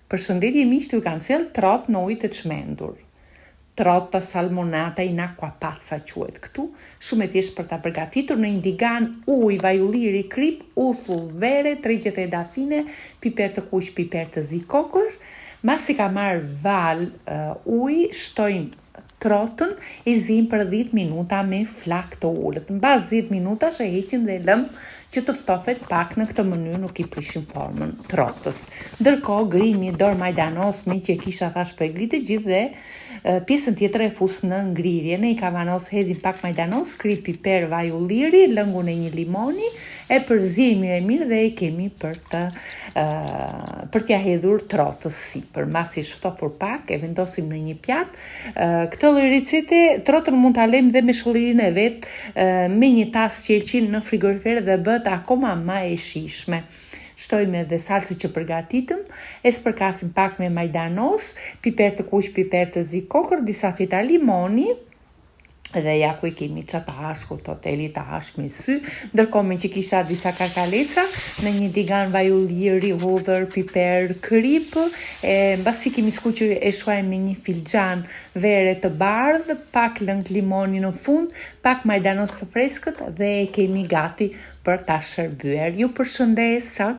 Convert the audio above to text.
Përshëndetje miq, ju kam sjell trot në ujë të çmendur. Trota salmonata in acqua pazza quhet këtu, shumë e thjeshtë për ta përgatitur në një tigan ujë, vaj ulliri, krip, uthull vere, 30 dafine, piper të kuq, piper të zi kokër. Masi ka marrë val ujë, shtojmë trotën e zim për 10 minuta me flak të ullët. Mbas 10 minutash e heqim dhe lëm që të ftofet pak. Në këtë mënyrë nuk i prishim formën trotës. Ndërkohë grim një dorë majdanos me që kisha thash për gritë gjithë dhe pjesën tjetër e fus në ngrirje. Në i kavanos hedhim pak majdanos, krip, piper, vaj ulliri, lëngun e një limoni, e përzim mirë dhe e kemi për t'ja hedhur trotës sipër. Masi shtofur pak, e vendosim në një pjat. Këtë lloj recete trotën mund ta lëm dhe me shëllirin e vet, me një tas qelçin në frigorifer dhe bëhet akoma më e shijshme. Shtojmë edhe salcën që përgatitëm, e spërkasim pak me majdanos, piper të kuq, piper të zi kokër, disa feta limoni, dhe ja ku i kemi që të hashku të hoteli të hash me sy. Ndërkohë me që kisha disa kakaleca në një tigan vaj ulliri, hudhër, piper, krip, mbasi kemi skuqur e shuajmë me një filxhan vere të bardhë, pak lëng limoni në fund, pak majdanos të freskët dhe e kemi gati për ta shërbyer. Ju përshëndes, ciao.